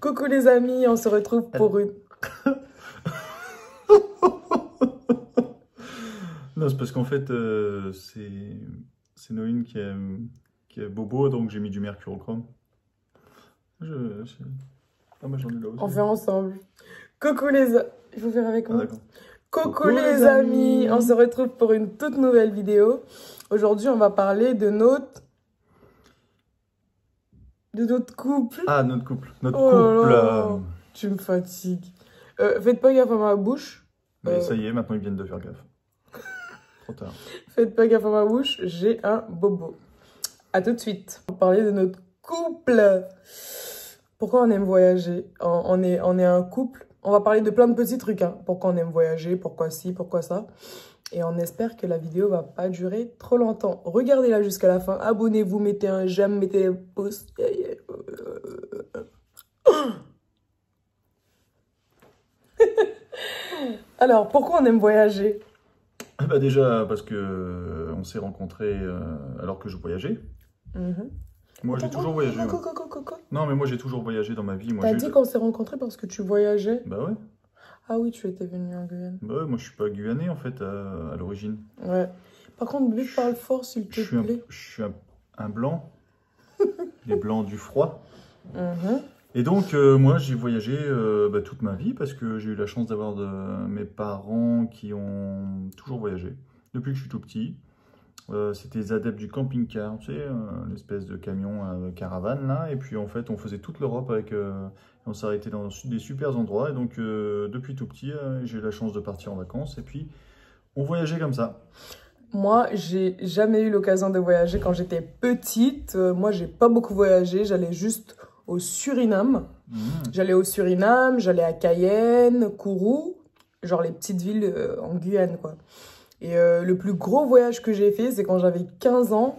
Coucou les amis, on se retrouve pour une... Non, c'est parce qu'en fait, c'est Noïne qui est bobo, donc j'ai mis du mercurochrome. Ah, moi j'en ai là aussi. On fait ensemble. Coucou les... Il faut faire avec Ah, moi. d'accord. Coucou les amis, on se retrouve pour une toute nouvelle vidéo. Aujourd'hui, on va parler de notre couple. Ah, notre couple. Notre Oh là couple. là, tu me fatigues. Faites pas gaffe à ma bouche. Mais ça y est, maintenant ils viennent de faire gaffe. Trop tard. Faites pas gaffe à ma bouche, j'ai un bobo. À tout de suite. On va parler de notre couple. Pourquoi on aime voyager? On est un couple. On va parler de plein de petits trucs. Hein. Pourquoi on aime voyager, pourquoi ci, pourquoi ça. Et on espère que la vidéo va pas durer trop longtemps. Regardez-la jusqu'à la fin. Abonnez-vous, mettez un j'aime, mettez un pouce. Alors, pourquoi on aime voyager? Bah déjà, parce que on s'est rencontrés alors que je voyageais. Moi, j'ai toujours voyagé. Ouais. Non, mais moi, j'ai toujours voyagé dans ma vie. T'as dit qu'on s'est rencontrés parce que tu voyageais? Bah ouais. Ah oui, tu étais venu en Guyane. Bah ouais, moi, je suis pas guyanais, en fait, à l'origine. Ouais. Par contre, bébé, parle fort, s'il te plaît. Je suis un blanc. Les blancs du froid. Et donc, moi, j'ai voyagé toute ma vie parce que j'ai eu la chance d'avoir mes parents qui ont toujours voyagé. Depuis que je suis tout petit. C'était les adeptes du camping-car, tu sais, l'espèce de camion caravane là, et puis en fait on faisait toute l'Europe avec, on s'arrêtait dans des super endroits, et donc depuis tout petit j'ai eu la chance de partir en vacances, et puis on voyageait comme ça. Moi, j'ai jamais eu l'occasion de voyager quand j'étais petite. Moi, j'ai pas beaucoup voyagé, j'allais juste au Suriname. J'allais au Suriname, j'allais à Cayenne, Kourou, genre les petites villes en Guyane, quoi. Et le plus gros voyage que j'ai fait, c'est quand j'avais 15 ans.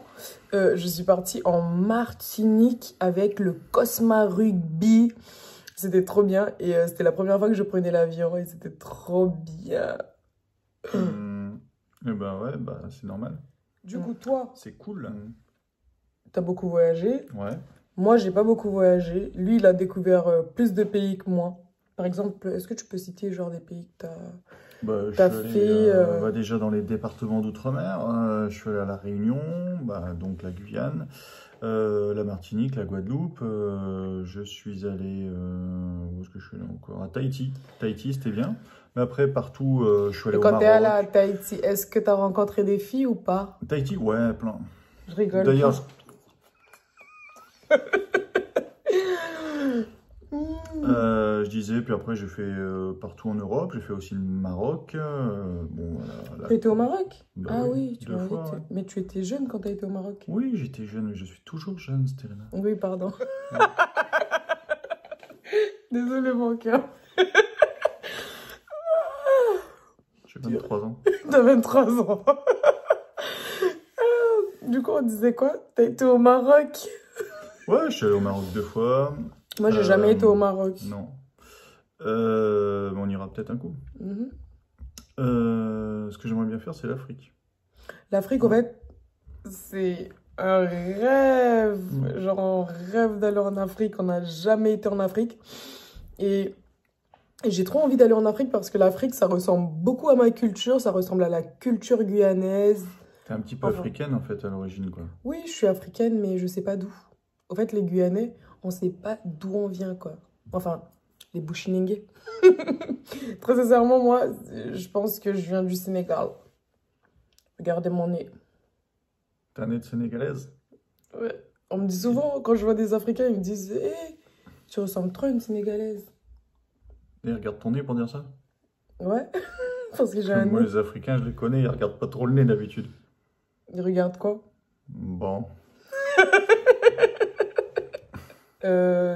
Je suis partie en Martinique avec le Cosma Rugby. C'était trop bien. Et c'était la première fois que je prenais l'avion et c'était trop bien. Et bah ouais, bah c'est normal. Du coup, toi, c'est cool. T'as beaucoup voyagé. Ouais. Moi, j'ai pas beaucoup voyagé. Lui, il a découvert plus de pays que moi. Par exemple, est-ce que tu peux citer genre des pays que t'as fait déjà dans les départements d'outre-mer, je suis allé à La Réunion, donc la Guyane, la Martinique, la Guadeloupe, je suis allé, où est-ce que je suis allé encore? À Tahiti. Tahiti, c'était bien. Mais après, partout, je suis allé au Maroc. Et quand t'es allé à Tahiti, est-ce que t'as rencontré des filles ou pas? Tahiti, ouais, plein. Je rigole. D'ailleurs, je disais, puis après j'ai fait partout en Europe, j'ai fait aussi le Maroc. Bon, tu étais au Maroc? Bah ah oui, oui, tu deux m'as fois, dit. ouais. Mais tu étais jeune quand tu as été au Maroc? Oui, j'étais jeune, mais je suis toujours jeune, Stéphane. Oui, pardon. Désolé, mon cœur. J'ai 23 ans. T'as 23 ans. Du coup, on disait quoi? T'as été au Maroc? Ouais, je suis allé au Maroc 2 fois. Moi, j'ai jamais été au Maroc. Non. On ira peut-être un coup. Ce que j'aimerais bien faire, c'est l'Afrique. L'Afrique, en fait, c'est un rêve. Genre, on rêve d'aller en Afrique. On n'a jamais été en Afrique. Et j'ai trop envie d'aller en Afrique parce que l'Afrique, ça ressemble beaucoup à ma culture. Ça ressemble à la culture guyanaise. T'es un petit peu africaine, en fait, à l'origine, quoi. Oui, je suis africaine, mais je sais pas d'où. En fait, les Guyanais, on sait pas d'où on vient, quoi. Enfin, les Bushiningués. Très sincèrement, moi, je pense que je viens du Sénégal. Regardez mon nez. T'as un nez de sénégalaise? Ouais. On me dit souvent, quand je vois des Africains, ils me disent hey, tu ressembles trop à une Sénégalaise. Et regarde ton nez pour dire ça? Ouais, parce que j'ai un Moi, nez. les Africains, je les connais, ils regardent pas trop le nez d'habitude. Ils regardent quoi? Bon.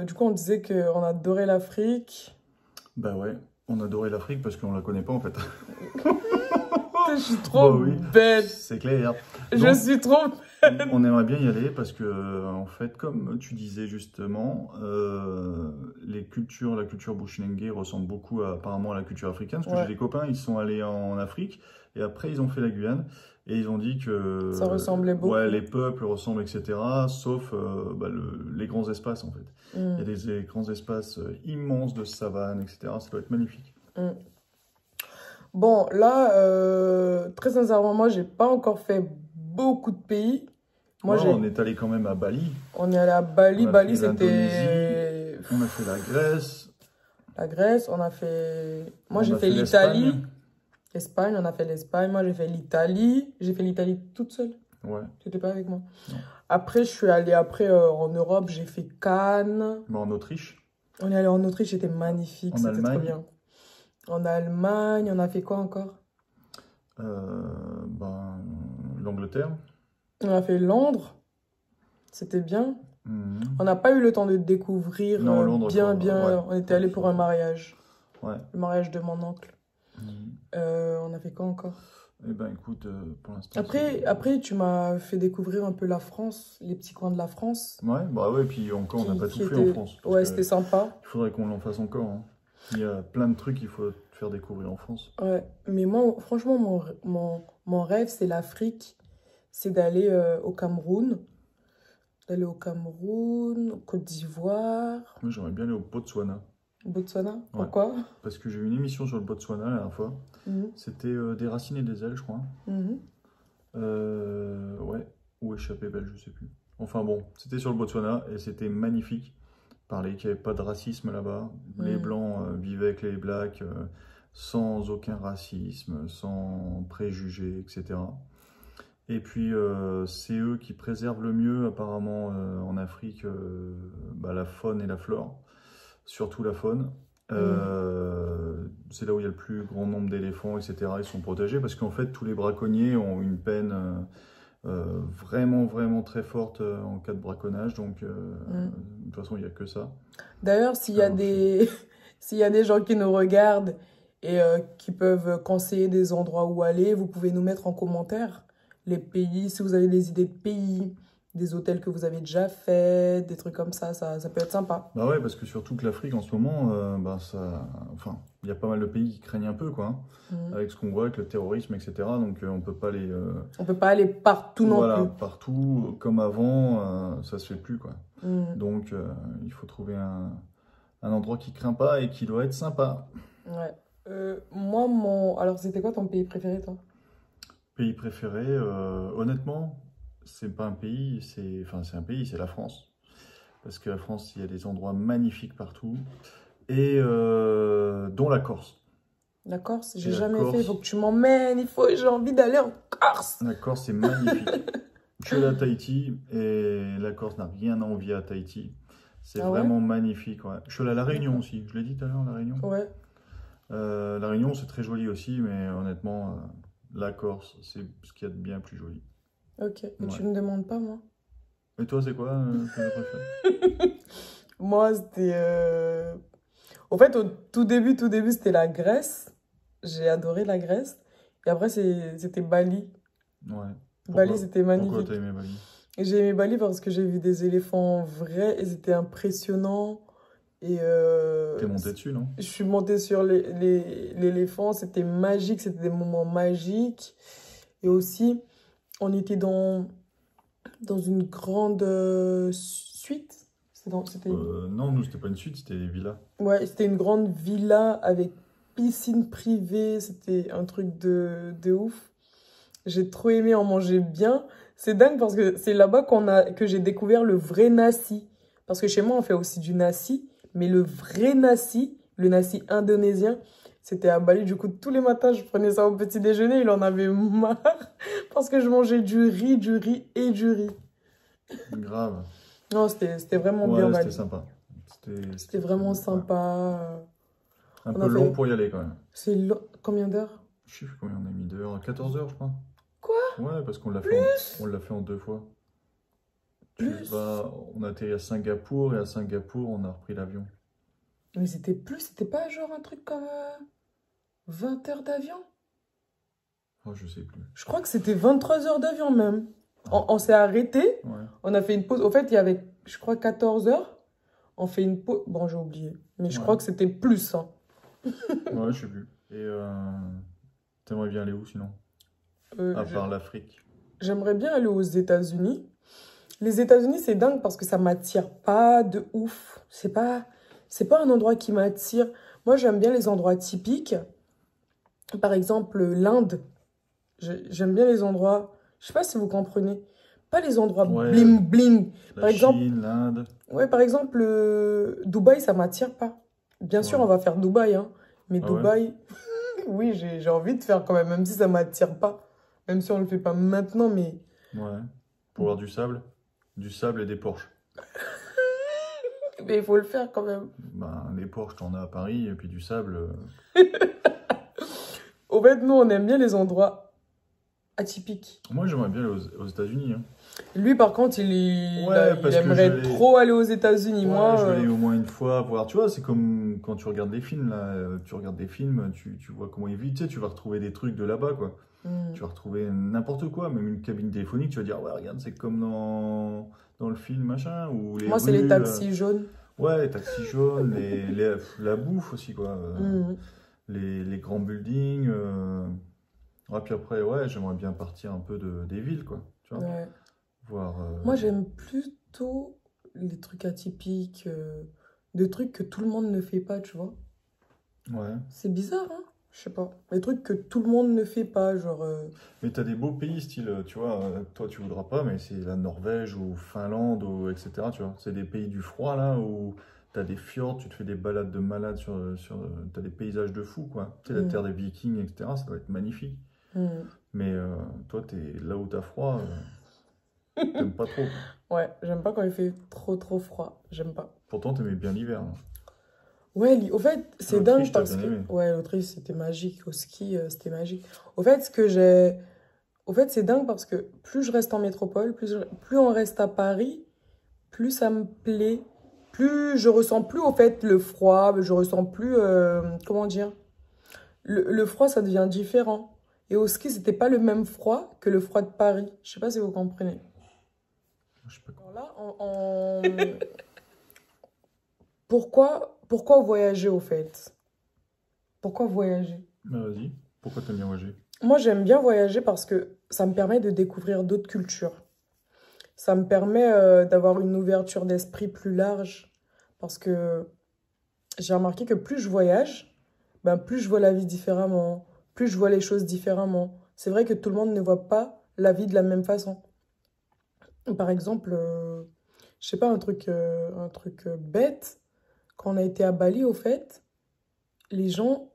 Du coup, on disait qu'on adorait l'Afrique. Bah ouais, on adorait l'Afrique parce qu'on la connaît pas en fait. Je suis trop bête. C'est clair. Je suis trop bête. On aimerait bien y aller parce que, en fait, comme tu disais justement, la culture Bushinengue ressemble beaucoup apparemment à la culture africaine. Parce que j'ai des copains, ils sont allés en Afrique et après ils ont fait la Guyane. Et ils ont dit que ça ressemblait beaucoup. Ouais, les peuples ressemblent, etc. Sauf les grands espaces, en fait. Il y a des grands espaces immenses de savane, etc. Ça doit être magnifique. Bon, là, très sincèrement, moi, j'ai pas encore fait beaucoup de pays. Moi, on est allé quand même à Bali. On est allé à Bali. Bali, c'était... On a fait la Grèce. La Grèce, on a fait... Moi, j'ai fait l'Italie. L'Espagne, on a fait l'Espagne. Moi, j'ai fait l'Italie. J'ai fait l'Italie toute seule. Ouais. Tu n'étais pas avec moi? Non. Après, je suis allée en Europe. J'ai fait Cannes. En Autriche. On est allé en Autriche, c'était magnifique. C'était trop bien. En Allemagne, on a fait quoi encore? L'Angleterre. On a fait Londres. C'était bien. On n'a pas eu le temps de découvrir Londres, bien. Ouais. On était allé pour un mariage. Ouais. Le mariage de mon oncle. On a fait quoi encore? Eh ben, écoute, pour l'instant... Après, tu m'as fait découvrir un peu la France, les petits coins de la France. Ouais, puis encore, on n'a pas tout fait en France. Ouais, c'était sympa. Il faudrait qu'on en fasse encore. Hein. Il y a plein de trucs qu'il faut faire découvrir en France. Ouais, mais moi, franchement, mon rêve, c'est l'Afrique. C'est d'aller au Cameroun. Côte d'Ivoire. Moi, j'aimerais bien aller au Botswana. Botswana? Pourquoi? Parce que j'ai eu une émission sur le Botswana la dernière fois. C'était des racines et des ailes, je crois. Ouais, ou échappée belle, je sais plus. Enfin bon, c'était sur le Botswana et c'était magnifique. Parlait qu'il n'y avait pas de racisme là-bas. Les Blancs vivaient avec les Blacks sans aucun racisme, sans préjugés, etc. Et puis, c'est eux qui préservent le mieux, apparemment, en Afrique, la faune et la flore. Surtout la faune. C'est là où il y a le plus grand nombre d'éléphants, etc. Ils sont protégés parce qu'en fait, tous les braconniers ont une peine vraiment, vraiment très forte en cas de braconnage. Donc, de toute façon, il n'y a que ça. D'ailleurs, s'il y a des gens qui nous regardent et qui peuvent conseiller des endroits où aller, vous pouvez nous mettre en commentaire les pays, si vous avez des idées de pays, des hôtels que vous avez déjà fait, des trucs comme ça peut être sympa. Bah ouais, parce que surtout que l'Afrique en ce moment, il y a pas mal de pays qui craignent un peu, quoi, avec ce qu'on voit, avec le terrorisme, etc. Donc on peut pas aller... On peut pas aller partout non plus. Partout, comme avant, ça se fait plus, quoi. Donc il faut trouver un endroit qui craint pas et qui doit être sympa. Ouais. Alors c'était quoi ton pays préféré, toi? Pays préféré, honnêtement, c'est pas un pays, c'est un pays, c'est la France. Parce que la France, il y a des endroits magnifiques partout, et dont la Corse. La Corse, j'ai jamais fait, il faut que tu m'emmènes, j'ai envie d'aller en Corse. La Corse, c'est magnifique. Je suis allé à Tahiti, et la Corse n'a rien à envier à Tahiti. C'est vraiment magnifique, ouais. Je suis allé à La Réunion aussi, je l'ai dit tout à l'heure, La Réunion. Ouais. La Réunion, c'est très joli aussi, mais honnêtement... La Corse, c'est ce qu'il y a de bien plus joli. Ok, mais tu me demandes pas, moi. Et toi, c'est quoi ton préféré? Moi, c'était... Au fait, au tout début, c'était la Grèce. J'ai adoré la Grèce. Et après, c'était Bali. Ouais. Bali, c'était magnifique. Pourquoi t'as aimé Bali? J'ai aimé Bali parce que j'ai vu des éléphants vrais et c'était impressionnant. Et t'es montée dessus, non? Je suis montée sur l'éléphant, c'était magique, c'était des moments magiques. Et aussi, on était dans une grande suite. Non, nous, c'était pas une suite, c'était des villas. Ouais, c'était une grande villa avec piscine privée, c'était un truc de ouf. J'ai trop aimé, en manger bien. C'est dingue parce que c'est là-bas que j'ai découvert le vrai nasi. Parce que chez moi, on fait aussi du nasi. Mais le vrai nasi, le nasi indonésien, c'était à Bali. Du coup, tous les matins, je prenais ça au petit déjeuner. Il en avait marre parce que je mangeais du riz et du riz. Grave. Non, c'était vraiment bien Bali. C'était sympa. C'était vraiment sympa. Un peu long pour y aller quand même. C'est long. Combien d'heures? Je sais plus combien on a mis d'heures. 14 heures, je crois. Quoi? Ouais, parce qu'on l'a fait en 2 fois. On a atterri à Singapour et à Singapour, on a repris l'avion. Mais c'était pas genre un truc comme 20 heures d'avion? Oh, je sais plus. Je crois que c'était 23 heures d'avion même. On s'est arrêté, on a fait une pause. Au fait, il y avait, je crois, 14 heures. On fait une pause. Bon, j'ai oublié. Mais je crois que c'était plus. Hein. Ouais, je sais plus. Et t'aimerais bien aller où sinon? à part l'Afrique. J'aimerais bien aller aux États-Unis. Les États-Unis, c'est dingue parce que ça m'attire pas de ouf. C'est pas un endroit qui m'attire. Moi, j'aime bien les endroits typiques. Par exemple, l'Inde. J'aime bien les endroits... Je sais pas si vous comprenez. Pas les endroits bling bling. La Chine, l'Inde. Ouais, par exemple, Dubaï, ça m'attire pas. Bien sûr, on va faire Dubaï, hein. Mais Dubaï, oui, j'ai envie de faire quand même si ça m'attire pas. Même si on le fait pas maintenant, mais... Ouais, pour voir du sable. Du sable et des Porsche. Mais il faut le faire quand même. Ben, les Porsche, t'en as à Paris, et puis du sable... Au fait, nous, on aime bien les endroits atypiques. Moi, j'aimerais bien aller aux États-Unis. Hein. Lui, par contre, il aimerait trop aller aux États-Unis. Ouais, moi, je vais aller au moins une fois voir. Tu vois, c'est comme quand tu regardes des films, là. Tu regardes des films, tu vois comment ils vivent. Tu sais, tu vas retrouver des trucs de là-bas, quoi. Tu vas retrouver n'importe quoi, même une cabine téléphonique. Tu vas dire, ouais, regarde, c'est comme dans le film, machin. Ou les moi, c'est les taxis jaunes. Ouais, les taxis jaunes, la bouffe aussi, quoi. Les grands buildings. Ouais, puis après, ouais, j'aimerais bien partir un peu des villes, quoi. Tu vois, voir, moi, j'aime plutôt les trucs atypiques, des trucs que tout le monde ne fait pas, tu vois. Ouais. C'est bizarre, hein? Je sais pas. Les trucs que tout le monde ne fait pas, genre... Mais t'as des beaux pays, style, tu vois, toi tu voudras pas, mais c'est la Norvège ou Finlande, ou etc. Tu vois, c'est des pays du froid, là, où t'as des fjords, tu te fais des balades de malade t'as des paysages de fou, quoi. Tu sais, la terre des Vikings, etc. Ça doit être magnifique. Mais toi, t'es là où t'as froid, t'aimes pas trop. Ouais, j'aime pas quand il fait trop froid. J'aime pas. Pourtant, t'aimais bien l'hiver. Hein. Ouais, au fait, c'est dingue parce que... Ouais, l'Autriche, c'était magique. Au ski, c'était magique. Au fait, c'est dingue parce que plus je reste en métropole, plus on reste à Paris, plus ça me plaît. Plus je ressens plus, au fait, le froid. Je ressens plus... comment dire? Le froid, ça devient différent. Et au ski, c'était pas le même froid que le froid de Paris. Je sais pas si vous comprenez. Je sais pas. Alors là, Pourquoi voyager, au fait? Pourquoi voyager? Bah, vas-y, pourquoi t'aimes bien voyager? Moi, j'aime bien voyager parce que ça me permet de découvrir d'autres cultures. Ça me permet d'avoir une ouverture d'esprit plus large. Parce que j'ai remarqué que plus je voyage, ben, plus je vois la vie différemment, plus je vois les choses différemment. C'est vrai que tout le monde ne voit pas la vie de la même façon. Par exemple, je sais pas, un truc bête. Quand on a été à Bali, au fait, les gens,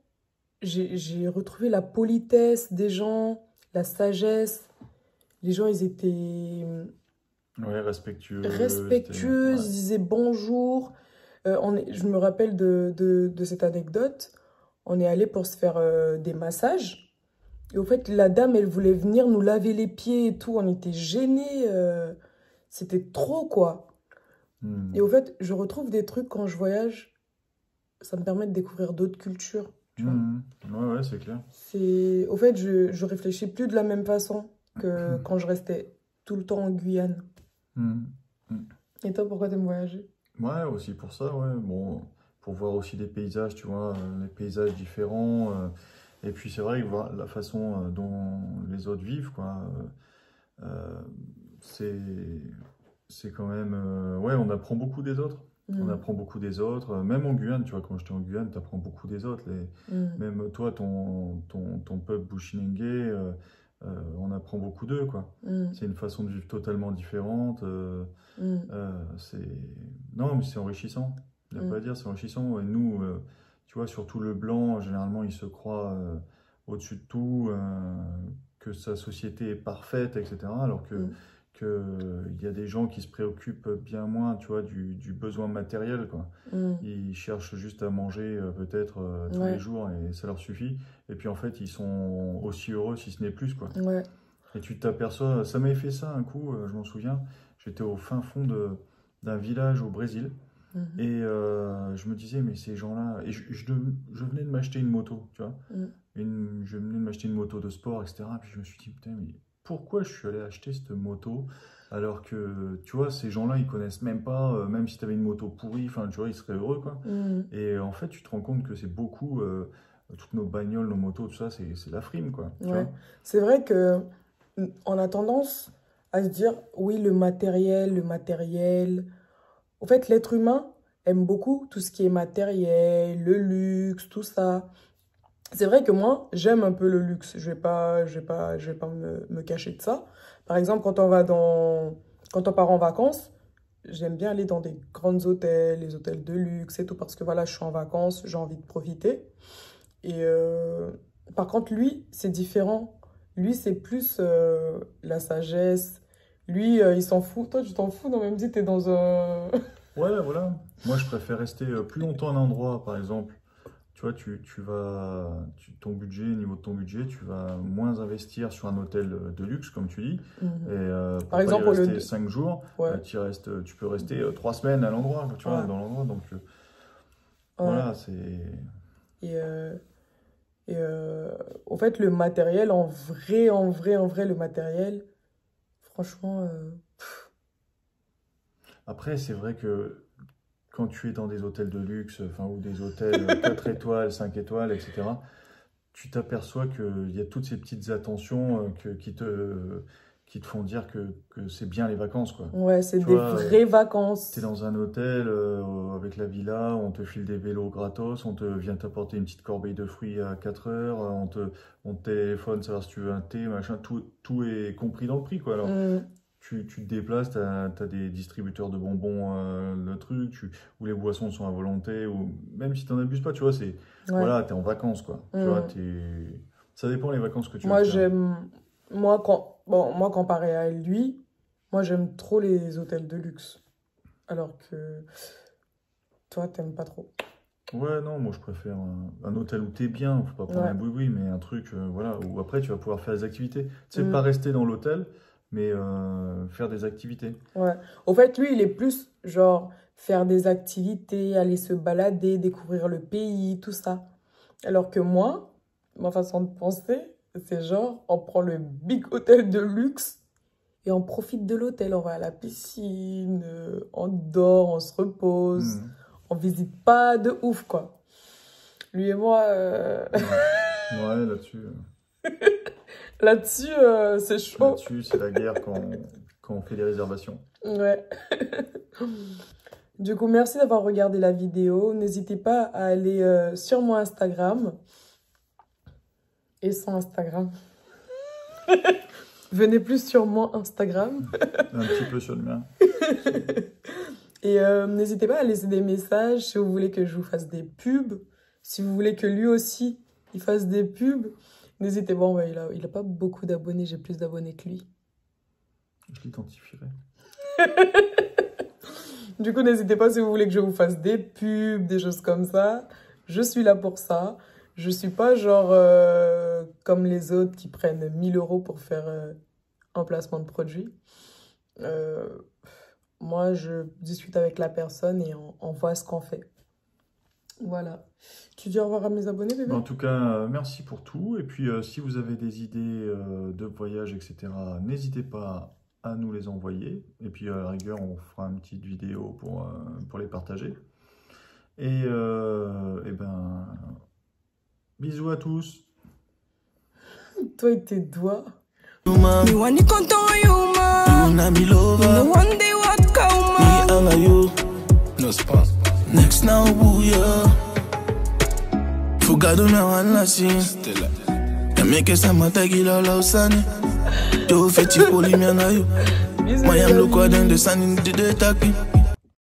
j'ai retrouvé la politesse des gens, la sagesse. Les gens, ils étaient ouais, respectueux. Ils disaient bonjour. Je me rappelle de cette anecdote. On est allé pour se faire des massages. Et au fait, la dame, elle voulait venir nous laver les pieds et tout. On était gênés. C'était trop, quoi. Et au fait, je retrouve des trucs quand je voyage. Ça me permet de découvrir d'autres cultures. Tu vois. Ouais, c'est clair. Au fait, je réfléchis plus de la même façon que quand je restais tout le temps en Guyane. Et toi, pourquoi t'aimes voyager? Ouais, aussi pour ça, ouais. Bon, pour voir aussi des paysages, tu vois, les paysages différents. Et puis c'est vrai que voir la façon dont les autres vivent, quoi. C'est quand même... ouais, on apprend beaucoup des autres. On apprend beaucoup des autres. Même en Guyane, tu vois, quand j'étais en Guyane, tu apprends beaucoup des autres. Même toi, ton peuple Bushinengue, on apprend beaucoup d'eux, quoi. C'est une façon de vivre totalement différente. Non, mais c'est enrichissant. Il n'y a pas à dire, c'est enrichissant. Et nous, tu vois, surtout le blanc, généralement, il se croit au-dessus de tout, que sa société est parfaite, etc. Alors que il y a des gens qui se préoccupent bien moins, tu vois, du besoin matériel, quoi. Ils cherchent juste à manger peut-être tous les jours et ça leur suffit. Et puis en fait, ils sont aussi heureux si ce n'est plus, quoi. Et tu t'aperçois, ça m'avait fait ça un coup, je m'en souviens, j'étais au fin fond d'un village au Brésil. Et je me disais, mais ces gens-là... Et je venais de m'acheter une moto, tu vois. Je venais de m'acheter une moto de sport, etc. Puis je me suis dit, putain, mais pourquoi je suis allé acheter cette moto alors que, tu vois, ces gens-là, ils connaissent même pas, même si tu avais une moto pourrie, enfin, tu vois, ils seraient heureux, quoi. Et en fait, tu te rends compte que c'est beaucoup toutes nos bagnoles, nos motos, tout ça, c'est la frime, quoi. Ouais. C'est vrai que on a tendance à se dire, oui, le matériel, le matériel. En fait, l'être humain aime beaucoup tout ce qui est matériel, le luxe, tout ça. C'est vrai que moi, j'aime un peu le luxe. Je vais pas me cacher de ça. Par exemple, quand on part en vacances, j'aime bien aller dans des grands hôtels, les hôtels de luxe et tout, parce que voilà, je suis en vacances, j'ai envie de profiter. Et par contre, lui, c'est différent. Lui, c'est plus la sagesse. Lui, il s'en fout. Toi, tu t'en fous, non? Même si t'es dans un... Ouais, voilà. Moi, je préfère rester plus longtemps à un endroit, par exemple. Tu vois, ton budget, au niveau de ton budget, tu vas moins investir sur un hôtel de luxe, comme tu dis. Et pour Par exemple, pas y rester 5 jours, ouais. tu peux rester 3 semaines à l'endroit, tu vois, dans l'endroit. Donc, voilà, c'est... Au fait, le matériel, en vrai, le matériel, franchement... Après, c'est vrai que quand tu es dans des hôtels de luxe, ou des hôtels 4 étoiles, 5 étoiles, etc., tu t'aperçois qu'il y a toutes ces petites attentions qui te font dire que c'est bien les vacances, quoi. Ouais, c'est des vraies vacances. Tu es dans un hôtel avec la villa, on te file des vélos gratos, on vient t'apporter une petite corbeille de fruits à 4 heures, on te téléphone, savoir si tu veux un thé, machin, tout est compris dans le prix, quoi. Alors, tu te déplaces, tu as des distributeurs de bonbons, le truc, où les boissons sont à volonté, ou même si tu n'en abuses pas, tu vois, voilà, tu es en vacances, quoi. Tu vois, ça dépend les vacances que tu Moi, veux faire. Moi, comparé à lui, moi, j'aime trop les hôtels de luxe. Alors que toi, t'aimes pas trop. Ouais, non, moi, je préfère un hôtel où t'es bien. Faut pas prendre un boui-boui, mais un truc, voilà, où après, tu vas pouvoir faire des activités. Tu sais, pas rester dans l'hôtel, mais faire des activités. Ouais. Au fait, lui, il est plus, genre, faire des activités, aller se balader, découvrir le pays, tout ça. Alors que moi, ma façon de penser... C'est genre, on prend le big hôtel de luxe et on profite de l'hôtel. On va à la piscine, on dort, on se repose. On visite pas de ouf, quoi. Lui et moi... Ouais, là-dessus... Là-dessus, c'est chaud. Là-dessus, c'est la guerre quand on fait des réservations. Ouais. Du coup, merci d'avoir regardé la vidéo. N'hésitez pas à aller sur mon Instagram. Et son Instagram. Venez plus sur mon Instagram. Un petit peu sur le mien. Et n'hésitez pas à laisser des messages si vous voulez que je vous fasse des pubs. Si vous voulez que lui aussi, il fasse des pubs. N'hésitez pas. Ouais, il a pas beaucoup d'abonnés. J'ai plus d'abonnés que lui. Je l'identifierai. Du coup, n'hésitez pas si vous voulez que je vous fasse des pubs, des choses comme ça. Je suis là pour ça. Je suis pas genre comme les autres qui prennent 1 000 € pour faire un placement de produit. Moi, je discute avec la personne et on voit ce qu'on fait. Voilà. Tu dis au revoir à mes abonnés, bébé? En tout cas, merci pour tout. Et puis, si vous avez des idées de voyage, etc., n'hésitez pas à nous les envoyer. Et puis, à la rigueur, on fera une petite vidéo pour les partager. Et ben... Bisous à tous. Toi et tes doigts. Next now, Fugado me wan assim. Também que essa mata que lá lá usane. Tu feti poli me anayo. Mayam lo kwa den de sanin de taki.